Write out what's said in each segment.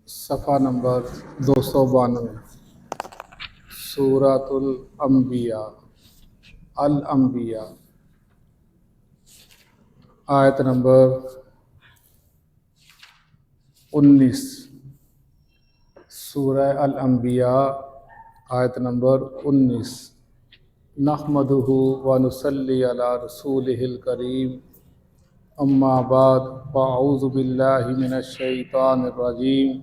صفحہ نمبر 292 سورۃ الانبیاء الانبیاء آیت نمبر 19 سورہ الانبیاء آیت نمبر 19 نحمدہ ونصلی علی رسولہ الکریم اما بعد فاعوذ باللہ من الشیطان الرجیم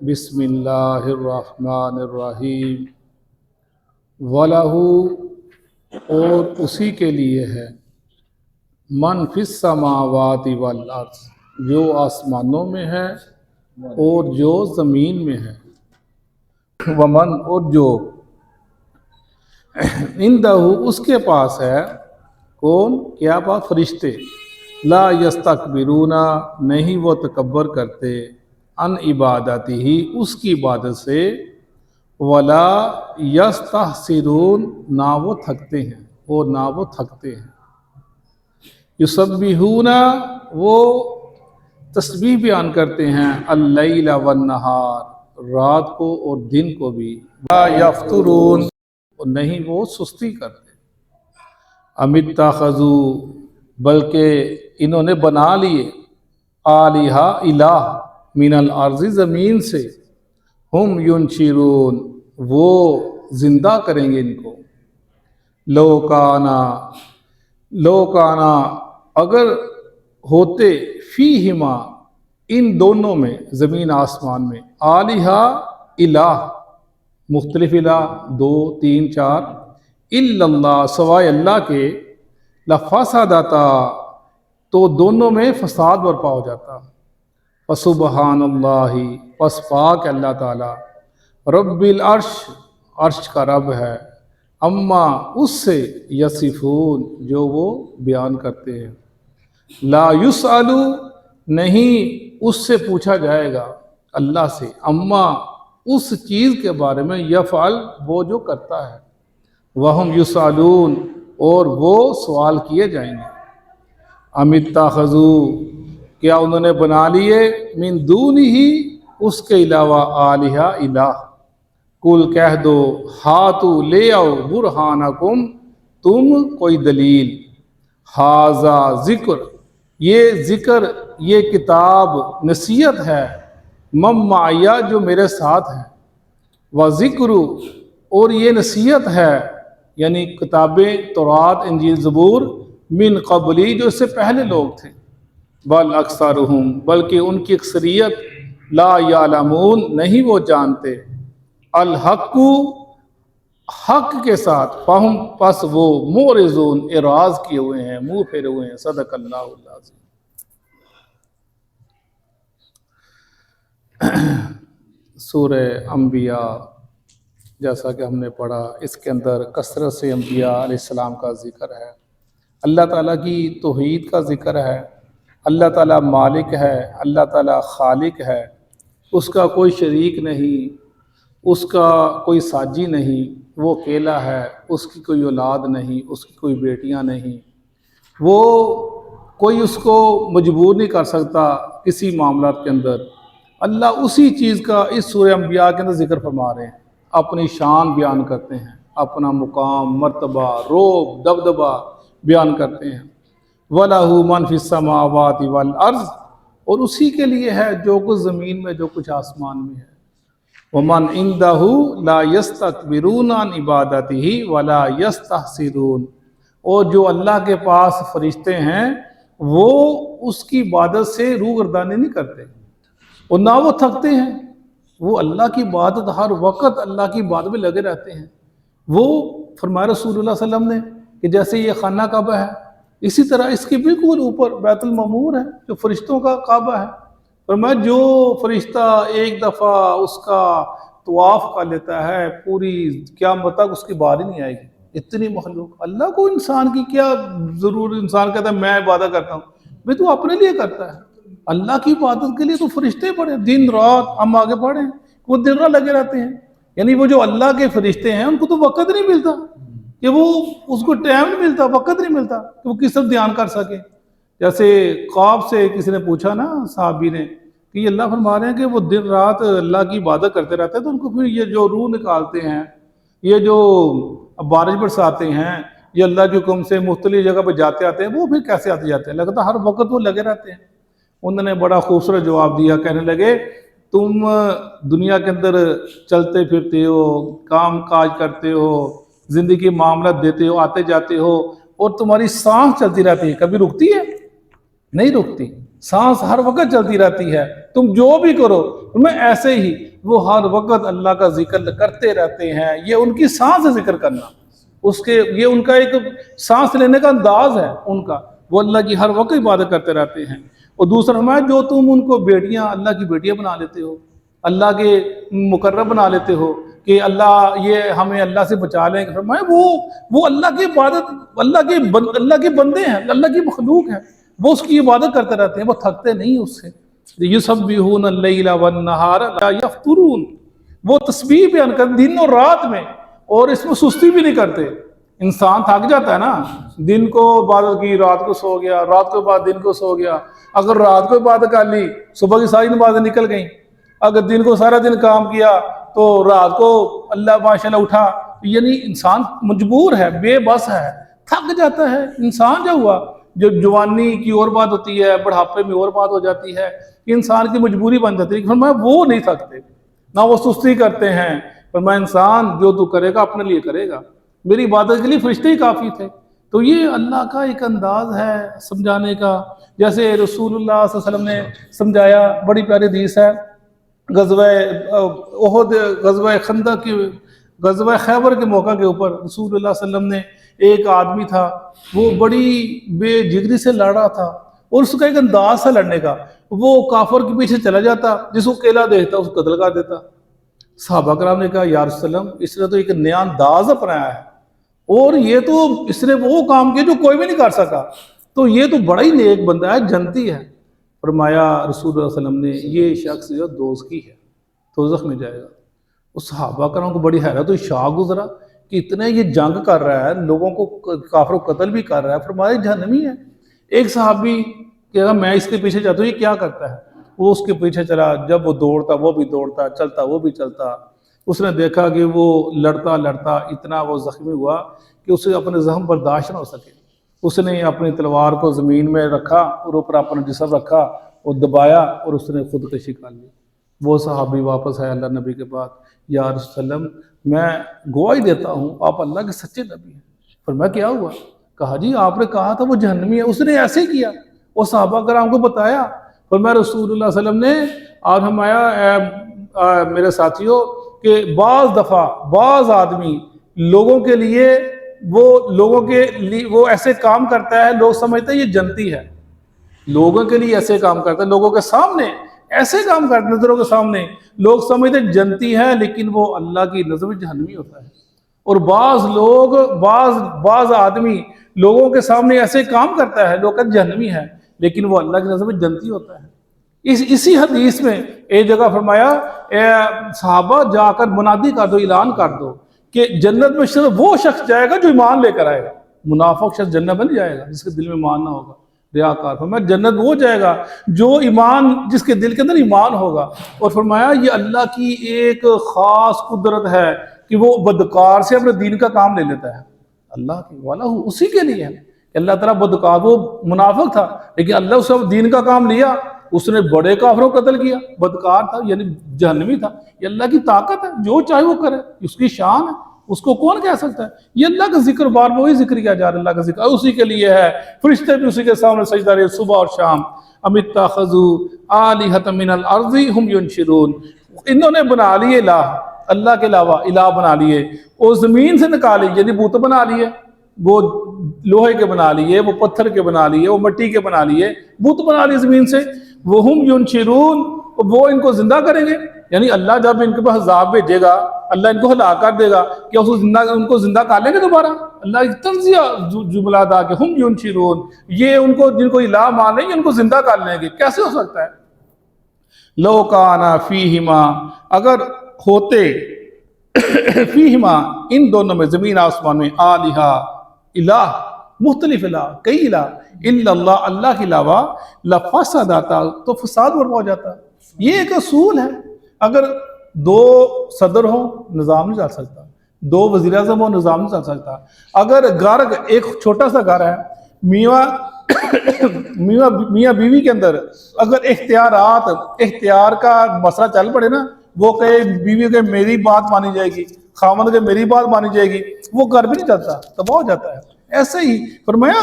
بسم اللہ الرحمن الرحیم وَلَهُ اور اسی کے لیے ہے من فی السماوات والارض جو آسمانوں میں ہے اور جو زمین میں ہے ومن اور جو عندہ اس کے پاس ہے کون کیا بات فرشتے لا یستکبرون نہیں وہ تکبر کرتے ان عبادتی ہی اس کی عبادت سے ولا یستحسرون نہ وہ تھکتے ہیں اور نہ وہ تھکتے ہیں یسبحون وہ تسبیح بیان کرتے ہیں اللیل والنہار رات کو اور دن کو بھی لا یفترون اور نہیں وہ سستی کرتے ام اتخذوا بلکہ انہوں نے بنا لیے آلہہ الہ من الارض زمین سے ہم ینشرون وہ زندہ کریں گے ان کو لو کانا اگر ہوتے فیہما ان دونوں میں زمین آسمان میں آلہہ الہ مختلف الہ 2 3 4 الا اللہ سوائے اللہ کے لفسدتا تو دونوں میں فساد برپا ہو جاتا فسبحان اللہ پس پاک اللہ تعالی رب العرش عرش کا رب ہے اما اس سے یصفون جو وہ بیان کرتے ہیں لا یسأل نہیں اس سے پوچھا جائے گا اللہ سے اما اس چیز کے بارے میں یفعل وہ جو کرتا ہے وہم یسألون اور وہ سوال کیے جائیں گے ام اتخذوا کیا انہوں نے بنا لیے من دونہ ہی اس کے علاوہ آلہہ الہ کل کہہ دو ہاتو لے آؤ برہانکم تم کوئی دلیل ھذا ذکر یہ کتاب نصیحت ہے مم معیا جو میرے ساتھ ہے وذکر اور یہ نصیحت ہے یعنی کتابیں تورات انجیل زبور من قبلی جو اس سے پہلے لوگ تھے بل اکثرہم بلکہ ان کی اکثریت لا یعلمون نہیں وہ جانتے الحق حق کے ساتھ فہم پس وہ معرضون اعراض کیے ہوئے ہیں منہ پھیرے ہوئے ہیں صدق اللہ العظیم سورہ انبیاء جیسا کہ ہم نے پڑھا اس کے اندر کثرت سے انبیاء علیہ السلام کا ذکر ہے اللہ تعالیٰ کی توحید کا ذکر ہے اللہ تعالیٰ مالک ہے اللہ تعالیٰ خالق ہے اس کا کوئی شریک نہیں اس کا کوئی ساجی نہیں وہ اکیلا ہے اس کی کوئی اولاد نہیں اس کی کوئی بیٹیاں نہیں وہ کوئی اس کو مجبور نہیں کر سکتا کسی معاملات کے اندر اللہ اسی چیز کا اس سورہ انبیاء کے اندر ذکر فرما رہے ہیں اپنی شان بیان کرتے ہیں اپنا مقام مرتبہ روب دبدبہ بیان کرتے ہیں وَلَهُ مَنْ فِي السَّمَاوَاتِ وَالْأَرْضِ اور اسی کے لیے ہے جو کچھ زمین میں جو کچھ آسمان میں ہے وَمَنْ عِنْدَهُ لَا يَسْتَكْبِرُونَ عَنْ عِبَادَتِهِ وَلَا يَسْتَحْسِرُونَ اور جو اللہ کے پاس فرشتے ہیں وہ اس کی عبادت سے روگردانی نہیں کرتے اور نہ وہ تھکتے ہیں وہ اللہ کی عبادت ہر وقت اللہ کی عبادت میں لگے رہتے ہیں وہ فرمایا رسول اللہ صلی اللہ علیہ وسلم نے کہ جیسے یہ خانہ کعبہ ہے اسی طرح اس کے بالکل اوپر بیت المعمور ہے جو فرشتوں کا کعبہ ہے فرمایا جو فرشتہ ایک دفعہ اس کا طواف کر لیتا ہے پوری قیامت تک اس کی باری نہیں آئے گی اتنی مخلوق اللہ کو انسان کی کیا ضرور انسان کہتا ہے میں عبادت کرتا ہوں بھئی تو اپنے لیے کرتا ہے اللہ کی عبادت کے لیے تو فرشتے پڑھیں دن رات ہم آگے پڑھیں وہ دن رات لگے رہتے ہیں یعنی وہ جو اللہ کے فرشتے ہیں ان کو تو وقت نہیں ملتا کہ وہ اس کو ٹائم نہیں ملتا وقت نہیں ملتا کہ وہ کس طرح دھیان کر سکے جیسے خواب سے کسی نے پوچھا نا صحابی نے کہ یہ اللہ فرما رہے ہیں کہ وہ دن رات اللہ کی عبادت کرتے رہتے ہیں، تو ان کو پھر یہ جو روح نکالتے ہیں، یہ جو بارش برساتے ہیں، یہ اللہ کے حکم سے مختلف جگہ پہ جاتے آتے ہیں، وہ پھر کیسے آتے جاتے ہیں؟ لگتا ہر وقت وہ لگے رہتے ہیں۔ انہوں نے بڑا خوبصورت جواب دیا، کہنے لگے تم دنیا کے اندر چلتے پھرتے ہو، کام کاج کرتے ہو، زندگی کی معاملات دیتے ہو، آتے جاتے ہو، اور تمہاری سانس چلتی رہتی ہے، کبھی رکتی ہے؟ نہیں رکتی، سانس ہر وقت چلتی رہتی ہے، تم جو بھی کرو میں ایسے ہی وہ ہر وقت اللہ کا ذکر کرتے رہتے ہیں۔ یہ ان کی سانس ہے ذکر کرنا، یہ ان کا ایک سانس لینے کا انداز ہے ان کا، وہ اللہ کی ہر وقت عبادت کرتے رہتے ہیں۔ اور دوسرا ہمیں جو تم ان کو بیٹیاں، اللہ کی بیٹیاں بنا لیتے ہو، اللہ کے مقرب بنا لیتے ہو کہ اللہ یہ ہمیں اللہ سے بچا لیں گے، فرمایا وہ اللہ کی عبادت، اللہ کے بندے ہیں، اللہ کی مخلوق ہیں، وہ اس کی عبادت کرتے رہتے ہیں، وہ تھکتے نہیں اس سے۔ یسبحون اللیل والنہار لا یفترون، وہ تسبیح بیان کرتے دن اور رات میں، اور اس میں سستی بھی نہیں کرتے۔ انسان تھک جاتا ہے نا، دن کو عبادت کی، رات کو سو گیا، رات کو بعد دن کو سو گیا، اگر رات کو عبادت کر لی صبح کی ساری نمازیں نکل گئیں، اگر دن کو سارا دن کام کیا تو رات کو اللہ ماشاءاللہ اٹھا، یعنی انسان مجبور ہے، بے بس ہے، تھک جاتا ہے انسان۔ جو ہوا جو جوانی کی اور بات ہوتی ہے، بڑھاپے میں اور بات ہو جاتی ہے، انسان کی مجبوری بن جاتی ہے، فرمایا وہ نہیں تھکتے، نہ وہ سستی کرتے ہیں۔ فرمایا انسان جو تو کرے گا اپنے لیے کرے گا، میری عبادت کے لیے فرشتے ہی کافی تھے۔ تو یہ اللہ کا ایک انداز ہے سمجھانے کا، جیسے رسول اللہ صلی اللہ علیہ وسلم نے سمجھایا، بڑی پیاری حدیث ہے، غزوہ احد، غزوہ خندق کی، غزوہ خیبر کے موقع کے اوپر رسول اللہ صلی اللہ علیہ وسلم نے، ایک آدمی تھا وہ بڑی بے جگری سے لڑ رہا تھا، اور اس کا ایک انداز تھا لڑنے کا، وہ کافر کے پیچھے چلا جاتا، جس کو اکیلا دیکھتا اس کو قتل کر دیتا۔ صحابہ کرام نے کہا یا رسول اللہ اس نے تو ایک نیا انداز اپنایا ہے، اور یہ تو اس نے وہ کام کیا جو کوئی بھی نہیں کر سکا، تو یہ تو بڑا ہی نیک بندہ ہے، جنتی ہے۔ فرمایا رسول اللہ صلی اللہ علیہ وسلم نے یہ شخص جو دوزخی ہے، دوزخ میں جائے گا۔ اس صحابہ کرام کو بڑی حیرت ہوئی، شاق گزرا کہ اتنے یہ جنگ کر رہا ہے، لوگوں کو کافروں کو قتل بھی کر رہا ہے، فرمایا جہنمی ہے۔ ایک صحابی کہا میں اس کے پیچھے جاتا ہوں، یہ کیا کرتا ہے؟ وہ اس کے پیچھے چلا، جب وہ دوڑتا وہ بھی دوڑتا، چلتا وہ بھی چلتا۔ اس نے دیکھا کہ وہ لڑتا لڑتا اتنا وہ زخمی ہوا کہ اسے اپنے زخم برداشت نہ ہو سکے، اس نے اپنی تلوار کو زمین میں رکھا اور اوپر اپنا جسم رکھا اور دبایا، اور اس نے خودکشی کر لی۔ وہ صحابی واپس آیا اللہ نبی کے بعد، یا رسول اللہ میں گواہی دیتا ہوں آپ اللہ کے سچے نبی ہیں۔ فرمایا کیا ہوا؟ کہا جی آپ نے کہا تھا وہ جہنمی ہے، اس نے ایسے ہی کیا۔ وہ صحابہ کرام کو بتایا، فرمایا رسول اللہ صلی اللہ علیہ وسلم نے اور فرمایا میرے ساتھیوں کہ بعض دفعہ بعض آدمی لوگوں کے لیے وہ ایسے کام کرتا ہے، لوگ سمجھتے ہیں یہ جنتی ہے، لوگوں کے لیے ایسے کام کرتا ہے، لوگوں کے سامنے ایسے کام کرتا ہے، نظروں کے سامنے لوگ سمجھتے ہیں جنتی ہے، لیکن وہ اللہ کی نظر میں جہنمی ہوتا ہے۔ اور بعض آدمی لوگوں کے سامنے ایسے کام کرتا ہے، لوگ کہتے ہیں جہنمی ہے، لیکن وہ اللہ کی نظر میں جنتی ہوتا ہے۔ اسی حدیث میں ایک جگہ فرمایا اے صحابہ جا کر منادی کر دو، اعلان کر دو کہ جنت میں صرف وہ شخص جائے گا جو ایمان لے کر آئے گا۔ منافق شخص جنت میں نہیں جائے گا جس کے دل میں ایمان نہ ہوگا، ریاکار۔ فرمایا جنت وہ جائے گا جو ایمان، جس کے دل کے اندر ایمان ہوگا۔ اور فرمایا یہ اللہ کی ایک خاص قدرت ہے کہ وہ بدکار سے اپنے دین کا کام لے لیتا ہے، اللہ کی والا اسی کے لیے ہے۔ اللہ تعالیٰ بدکار، وہ منافق تھا لیکن اللہ اس سے دین کا کام لیا، اس نے بڑے کافروں کو قتل کیا، بدکار تھا یعنی جہنمی تھا۔ یہ اللہ کی طاقت ہے، جو چاہے وہ کرے، اس کی شان ہے، اس کو کون کہہ سکتا ہے؟ یہ اللہ کا ذکر، بار وہی ذکر کیا جا رہا ہے، اللہ کا ذکر اسی کے لیے ہے، فرشتے بھی اسی کے سامنے سجدہ رہے صبح اور شام۔ ام اتخذوا آلہۃ من الارض ہم ینشرون، انہوں نے بنا لیے الہ، اللہ کے علاوہ الہ بنا لیے، اور زمین سے نکالے یعنی بت بنا لیے، وہ لوہے کے بنا لیے، وہ پتھر کے بنا لیے، وہ مٹی کے بنا لیے، بت بنا لیے زمین سے۔ وہم ینشرون، وہ ان کو زندہ کریں گے، یعنی اللہ جب ان کے پاس عذاب بھیجے گا، اللہ ان کو ہلاک کر دے گا، کیا ان کو زندہ کر لیں گے دوبارہ؟ اللہ ایک تنزیہ جملہ ادا کہ ہم ینشرون، یہ ان کو جن کو الہ مان لیں گے ان کو زندہ کر لیں گے، کیسے ہو سکتا ہے؟ لو کانا فیہما، اگر ہوتے فیہما ان دونوں میں، زمین آسمان میں، آلہہ الہ، مختلف الہ، کئی الہ، الا اللہ، اللہ کے علاوہ، لفسدتا، تو فساد برپا ہو جاتا، یہ ایک اصول ہے. اگر 2 صدر ہوں نظام نہیں چل سکتا، 2 وزیر اعظم ہوں نظام نہیں چل سکتا. اگر گھر ایک چھوٹا سا گھر ہے، میاں بیوی کے اندر اگر اختیار کا مسئلہ چل پڑے نا، وہ کہے بیوی کہ میری بات مانی جائے گی، خاوند کہ میری بات مانی جائے گی، وہ گھر بھی نہیں چلتا، تباہ ہو جاتا ہے. ایسے ہی فرمایا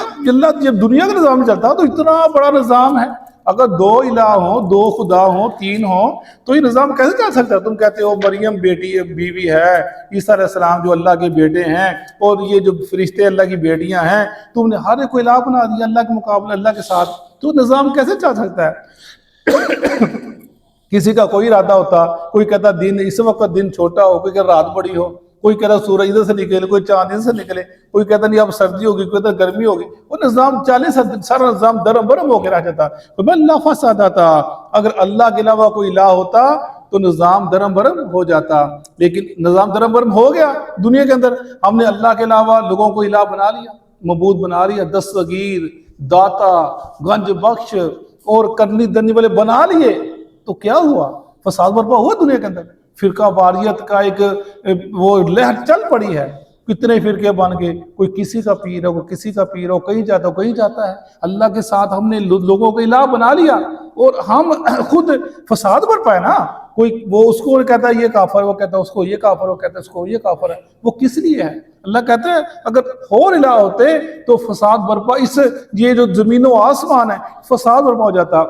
جب دنیا کا نظام نہیں چلتا تو اتنا بڑا نظام ہے. اگر 2 الہ ہوں، 2 خدا ہوں، 3 ہوں، تو یہ نظام کیسے چل سکتا ہے؟ تم کہتے ہو مریم بیوی ہے، عیسیٰ علیہ السلام جو اللہ کے بیٹے ہیں، اور یہ جو فرشتے اللہ کی بیٹیاں ہیں، تم نے ہر ایک کو الہ بنا دیا اللہ کے مقابلے، اللہ کے ساتھ. تو نظام کیسے چل سکتا ہے؟ کسی کا کوئی ارادہ ہوتا، کوئی کہتا دن اس وقت دن چھوٹا ہو، کوئی کہتا رات بڑی ہو، کوئی کہتا سورج ادھر سے نکلے، کوئی چاند ادھر سے نکلے، کوئی کہتا نہیں اب سردی ہوگی، کوئی کہتا گرمی ہوگی. وہ نظام 40 سارا نظام درم برم ہو کے رہ جاتا. تو میں اللہ فساد آتا، اگر اللہ کے علاوہ کوئی الہ ہوتا تو نظام درم برم ہو جاتا. لیکن نظام درم برم ہو گیا دنیا کے اندر. ہم نے اللہ کے علاوہ لوگوں کو الہ بنا لیا، معبود بنا لیا، دستگیر، داتا، گنج بخش اور کرنی دنی والے بنا لیے. تو کیا ہوا؟ فساد برپا ہوا دنیا کے اندر. فرقہ واریت کا ایک وہ لہر چل پڑی ہے. کتنے فرقے بن گئے، کوئی کسی کا پیر ہو، کوئی کسی کا پیر ہو، کہیں جاتا ہو کہیں جاتا ہے. اللہ کے ساتھ ہم نے لوگوں کو الہ بنا لیا اور ہم خود فساد برپا ہے نا. کوئی وہ اس کو کہتا ہے یہ کافر، وہ کہتا ہے اس کو یہ کافر، وہ کہتا ہے اس کو یہ کافر ہے. وہ کس لیے ہے؟ اللہ کہتے ہیں اگر اور الہ ہوتے تو فساد برپا، یہ جو زمین و آسمان ہے فساد برپا ہو جاتا.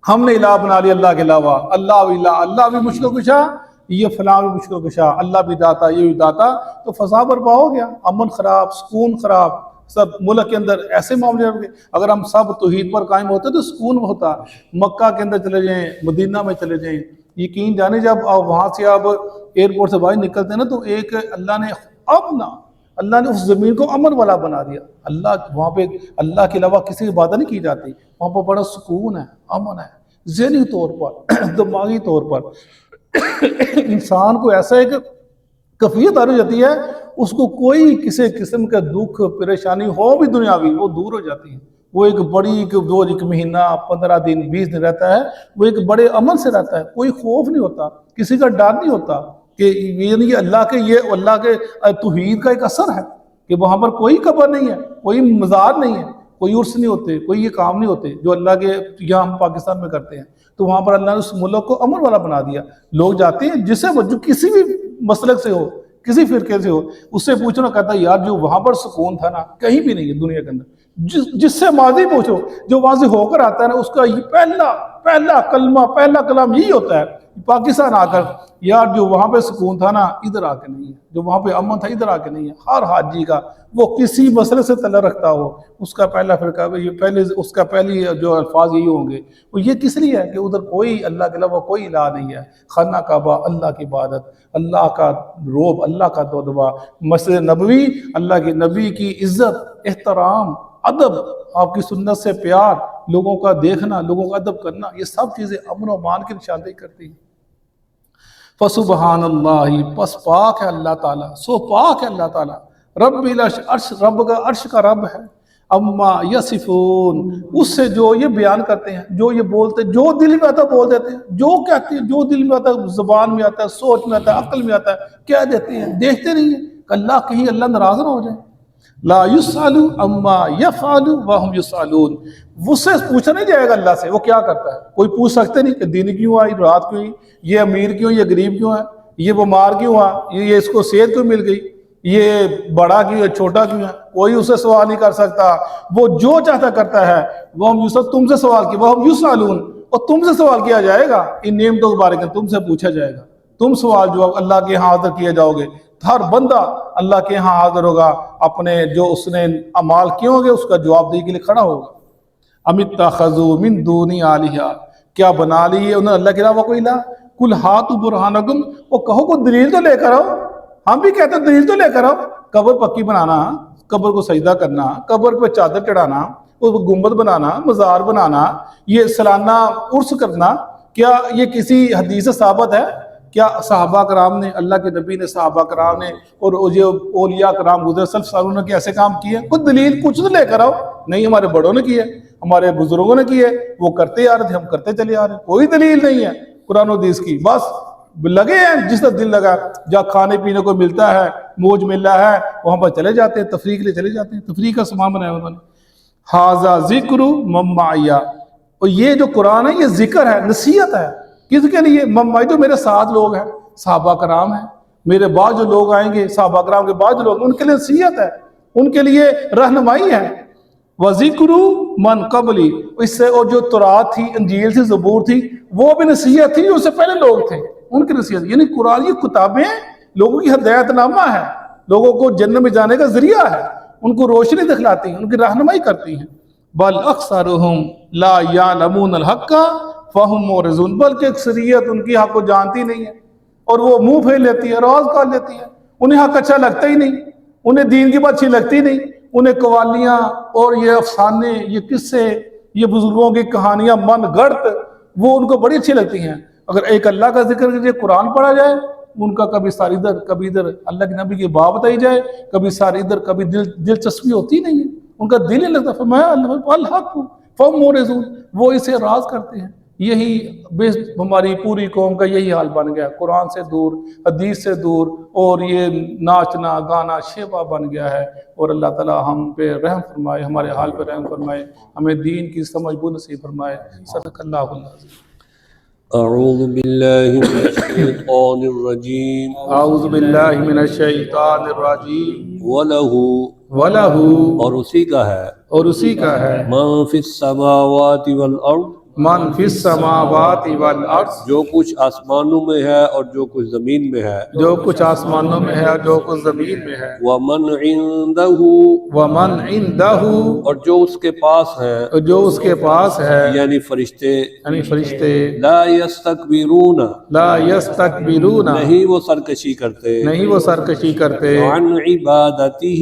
ہم نے الہ بنا لیا اللہ کے علاوہ. اللہ بھی مشکل کشا، یہ فلاں بھی مشکل کشا، اللہ بھی داتا، یہ بھی داتا. تو فساد برپا ہو گیا، امن خراب، سکون خراب، سب ملک کے اندر ایسے معاملے ہو گئے. اگر ہم سب توحید پر قائم ہوتے تو سکون ہوتا. مکہ کے اندر چلے جائیں، مدینہ میں چلے جائیں، یقین جانے جب آپ وہاں سے آپ ایئرپورٹ سے باہر نکلتے ہیں نا، تو ایک اللہ نے اس زمین کو امن والا بنا دیا. وہاں پہ اللہ کے علاوہ کسی کی عبادت نہیں کی جاتی. وہاں پر بڑا سکون ہے، امن ہے، ذہنی طور پر، دماغی طور پر. انسان کو ایسا ایک کیفیت آ جاتی ہے، اس کو کوئی کسی قسم کا دکھ پریشانی ہو بھی دنیاوی، وہ دور ہو جاتی ہے. وہ ایک بڑی ایک مہینہ 15 دن 20 دن رہتا ہے، وہ ایک بڑے امن سے رہتا ہے. کوئی خوف نہیں ہوتا، کسی کا ڈر نہیں ہوتا کہ یہ اللہ کے توحید کا ایک اثر ہے کہ وہاں پر کوئی قبر نہیں ہے، کوئی مزار نہیں ہے، کوئی عرس نہیں ہوتے، کوئی یہ کام نہیں ہوتے جو اللہ کے یہاں ہم پاکستان میں کرتے ہیں. تو وہاں پر اللہ نے اس ملک کو امن والا بنا دیا. لوگ جاتے ہیں جو کسی بھی مسلک سے ہو، کسی فرقے سے ہو، اس سے پوچھنا کہتا ہے یار جو وہاں پر سکون تھا نا کہیں بھی نہیں ہے دنیا کے اندر. جس سے ماضی پوچھو، جو وہاں سے ہو کر آتا ہے نا، اس کا پہلا کلام یہی ہوتا ہے پاکستان آ کر، یار جو وہاں پہ سکون تھا نا ادھر آ کے نہیں ہے، جو وہاں پہ امن تھا ادھر آ کے نہیں ہے. ہر حاجی کا وہ کسی مسئلے سے تعلق رکھتا ہو، اس کا پہلا فرقہ اس کا پہلی جو الفاظ یہی ہوں گے. وہ یہ کس لیے ہے کہ ادھر کوئی اللہ کے علاوہ کوئی الہ نہیں ہے. خانہ کعبہ اللہ کی عبادت، اللہ کا روب، اللہ کا دعا، مسجد نبوی اللہ کے نبی کی عزت، احترام، ادب، آپ کی سنت سے پیار، لوگوں کا دیکھنا، لوگوں کا ادب کرنا، یہ سب چیزیں امن و امان کی نشاندہی کرتی ہیں. فسبحان اللہ، پس پاک ہے اللہ تعالیٰ، سو پاک ہے اللہ تعالیٰ، رب العرش، رب کا عرش کا رب ہے، اما یصفون، اس سے جو یہ بیان کرتے ہیں، جو یہ بولتے، جو دل میں آتا ہے بول دیتے ہیں، جو کہتے ہیں، جو دل میں آتا ہے، زبان میں آتا ہے، سوچ میں آتا ہے، عقل میں آتا ہے، کہہ دیتے ہیں. دیکھتے نہیں ہیں کہ اللہ کہیں اللہ ناراض نہ ہو جائے. لا یسأل اما یفعل وهم یسألون، اس سے پوچھا نہیں جائے گا اللہ سے وہ کیا کرتا ہے. کوئی پوچھ سکتے نہیں کہ دن کیوں آئی، رات کیوں آئی، یہ امیر کیوں، یہ غریب کیوں ہے، یہ بیمار کیوں ہوا، یہ اس کو صحت کیوں مل گئی، یہ بڑا کیوں ہے، چھوٹا کیوں ہے. کوئی اسے سوال نہیں کر سکتا. وہ جو چاہتا کرتا ہے. وہ تم سے سوال کیا، وہ ہم یسألون، اور تم سے سوال کیا جائے گا ان نعمتوں کے بارے میں، تم سے پوچھا جائے گا. تم سوال جواب اللہ کے ہاں حاضر کیے جاؤ گے. ہر بندہ اللہ کے ہاں حاضر ہوگا، اپنے جو اس نے اعمال کیے ہوں گے اس کا جواب دہی کے لیے کھڑا ہوگا. ام اتخذوا من دونی آلہہ، کیا بنا لیے انہوں نے اللہ کے علاوہ کوئی الہ. قل ہاتوا برہانکم، وہ کہو کو دلیل تو لے کر آؤ. ہم بھی کہتے ہیں دلیل تو لے کر آؤ. قبر پکی بنانا، قبر کو سجدہ کرنا، قبر پہ چادر چڑھانا، گنبد بنانا، مزار بنانا، یہ سالانہ عرس کرنا، کیا یہ کسی حدیث سے ثابت ہے؟ کیا صحابہ کرام نے، اللہ کے نبی نے، صحابہ کرام نے اور جو اولیاء کرام گزرے سلف سالوں نے ایسے کام کیے؟ کچھ دلیل کچھ تو لے کر آؤ. نہیں، ہمارے بڑوں نے کیا. ہمارے بزرگوں نے کی ہے وہ کرتے آ رہے تھے، ہم کرتے چلے آ رہے ہیں، کوئی دلیل نہیں ہے قرآن و حدیث کی، بس لگے ہیں جس طرح دل لگا، جہاں کھانے پینے کو ملتا ہے، موج مل رہا ہے، وہاں پر چلے جاتے ہیں، تفریح کے لیے چلے جاتے ہیں، تفریح کا سامان بنایا انہوں نے۔ ھذا ذکر من معی، اور یہ جو قرآن ہے یہ ذکر ہے، نصیحت ہے، کس کے لیے؟ من معی، جو میرے ساتھ لوگ ہیں، صحابہ کرام ہیں، میرے بعد جو لوگ آئیں گے، صحابہ کرام کے بعد جو لوگ، ان کے لیے نصیحت ہے، ان کے لیے رہنمائی ہے۔ وَذِكْرُ مَنْ قَبْلِ، اس سے، اور جو تورات تھی، انجیل تھی، زبور تھی، وہ بھی نصیحت تھی، اس سے پہلے لوگ تھے ان کی نصیحت، یعنی قرآن کی کتابیں لوگوں کی ہدایت نامہ ہے، لوگوں کو جنت میں جانے کا ذریعہ ہے، ان کو روشنی دکھلاتی ہیں، ان کی رہنمائی کرتی ہیں۔ بل اکثرهم لا يعلمون الحق فهم معرضون، بلکہ اکثریت ان کی حق کو جانتی نہیں ہے اور وہ منہ پھیر لیتی ہے، راز کر لیتی ہے، انہیں حق اچھا لگتا ہی نہیں، انہیں دین کی بات اچھی لگتی نہیں، انہیں قوالیاں اور یہ افسانے، یہ قصے، یہ بزرگوں کی کہانیاں من گڑت، وہ ان کو بڑی اچھی لگتی ہیں۔ اگر ایک اللہ کا ذکر کیجئے، قرآن پڑھا جائے، ان کا کبھی ساری ادھر کبھی ادھر اللہ کے نبی کی بات بتائی جائے، کبھی ساری ادھر کبھی دلچسپی ہوتی نہیں ہے، ان کا دل نہیں لگتا، فرمایا الحق فہم معرضون، وہ اسے راز کرتے ہیں۔ یہی ہماری پوری قوم کا یہی حال بن گیا، قرآن سے دور، حدیث سے دور، اور یہ ناچنا گانا شیوا بن گیا ہے۔ اور اللہ تعالی ہم پہ رحم فرمائے، ہمارے حال پہ رحم فرمائے، ہمیں دین کی سمجھ بو نصیب فرمائے۔ صدق اللہ العظیم۔ اعوذ باللہ من الشیطان الرجیم، اعوذ باللہ من الشیطان الرجیم۔ وَلَهُ، اور اسی کا ہے، اور اسی کا ہے، مَن فِی السَّمَاوَاتِ وَالْأَرْضِ، من فی السماوات والارض، جو کچھ آسمانوں میں ہے اور جو کچھ زمین میں ہے، جو کچھ آسمانوں میں ہے اور جو کچھ زمین میں ہے، وَمَنْ عِندَهُ، ومن عنده، اور جو اس کے پاس ہے، اور جو اس کے پاس ہے، یعنی فرشتے، یعنی فرشتے، لا يستكبرون، لا یستکبرون، نہیں وہ سرکشی کرتے، نہیں وہ سرکشی کرتے، عن عبادتہ،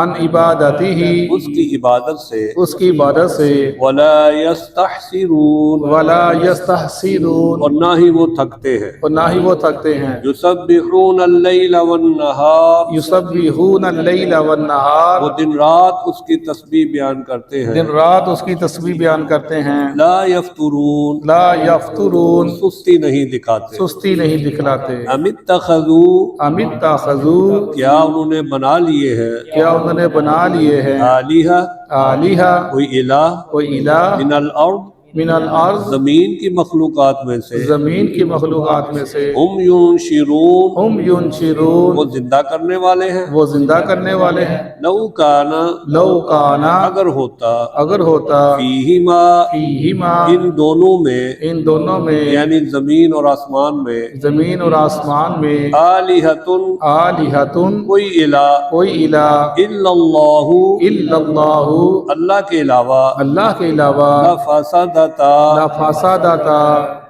عن عبادتہ، اس کی عبادت سے، اس کی عبادت سے، ولا يستحسرون، ولا یستحسرون، اور نہ ہی وہ تھکتے ہیں، اور نہ ہی وہ تھکتے ہیں، یسبحون اللیل والنہار، یسبحون اللیل والنہار، وہ دن رات اس کی تسبیح بیان کرتے ہیں، دن رات اس کی تسبیح بیان کرتے ہیں، لا یفترون، لا یفترون، سستی نہیں دکھاتے، سستی نہیں دکھلاتے، ام اتخذوا، ام اتخذوا، کیا انہوں نے بنا لیے ہیں، کیا انہوں نے بنا لیے ہیں، آلیہہ، آلیہہ، کوئی الہ، کوئی الہ، من الارض، من الارض، زمین کی مخلوقات میں سے، زمین کی مخلوقات میں سے، ہم ینشرون، ہم ینشرون، وہ زندہ کرنے والے ہیں، وہ زندہ کرنے والے ہیں، لو کانا، لو کانا، اگر ہوتا، اگر ہوتا، فیہما، فیہما، ان دونوں میں، ان دونوں میں، یعنی زمین اور آسمان میں، زمین اور آسمان میں، آلہۃ، آلہۃ، کوئی الہ، کوئی الہ، الا اللہ، الا اللہ، اللہ کے علاوہ، اللہ کے علاوہ، لفسدتا، لفسدتا،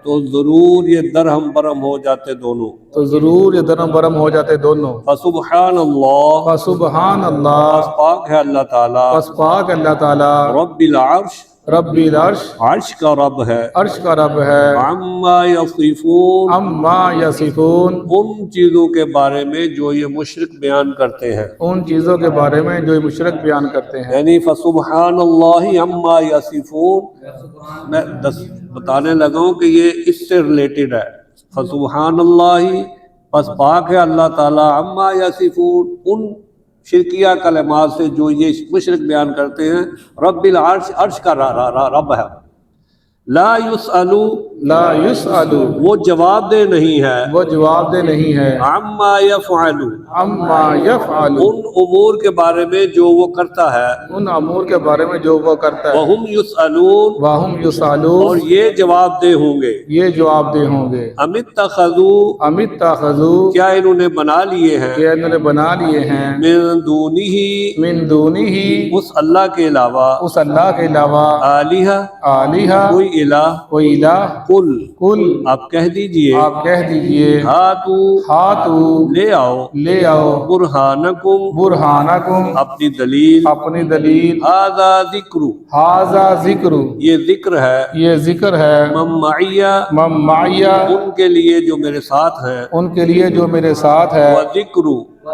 تو ضرور یہ درہم برہم ہو جاتے دونوں، تو ضرور یہ درم برم ہو جاتے دونوں۔ فسبحان اللہ، فسبحان پس اللہ، پاک ہے اللہ تعالیٰ، پس پاک اللہ تعالی، رب العرش، رب العرش، عرش کا رب ہے، عرش کا رب ہے، عما یصفون، اما یصفون، ان چیزوں کے بارے میں جو یہ مشرک بیان کرتے ہیں، ان چیزوں کے بارے میں جو یہ مشرک بیان کرتے ہیں۔ یعنی فسبحان اللہ عما یصفون، میں بتانے لگا ہوں کہ یہ اس سے ریلیٹڈ ہے، فسبحان اللہ، پس پاک ہے اللہ تعالیٰ، عما یصفون، ان شرکیہ کلمات سے جو یہ مشرک بیان کرتے ہیں، رب العرش، عرش کا رب ہے، لا یسألو، لا یسأل، وہ جواب دہ نہیں ہے، وہ جواب دہ نہیں ہے، عما یفعل، اما یفعل، ان امور کے بارے میں جو وہ کرتا ہے، ان امور کے بارے میں جو وہ کرتا ہے، وہم یسألون، وہم اور یسألون، یہ جواب دہ ہوں گے، یہ جواب دہ ہوں گے، ام اتخذوا، ام اتخذوا، کیا انہوں نے بنا لیے ہیں، کہ انہوں نے بنا لیے ہیں، من دونہ، من دونہ، اس اللہ کے علاوہ، اس اللہ کے علاوہ، آلیہ، آلیہ، کوئی الہ، کوئی الہ، قل، کل، آپ کہہ دیجئے، آپ کہہ دیجئے، ہاتو، ہاتو، لے آؤ، لے آؤ، برہانکم، برہانکم، اپنی دلیل، اپنی دلیل، ھذا ذکر، ھذا ذکر، یہ ذکر ہے، یہ ذکر ہے، من معی، من معی، ان کے لیے جو میرے ساتھ ہیں، ان کے لیے جو میرے ساتھ ہے، وذکر،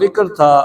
ذکر تھا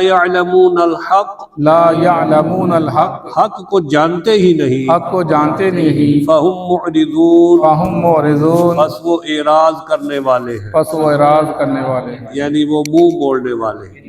يعلمون الحق لا يعلمون الحق حق کو جانتے ہی نہیں حق کو جانتے نہیں فہم معرضون فہم معرضون بس وہ اعراض کرنے والے ہیں پس وہ اعراض کرنے والے ہیں یعنی وہ منہ موڑنے والے ہیں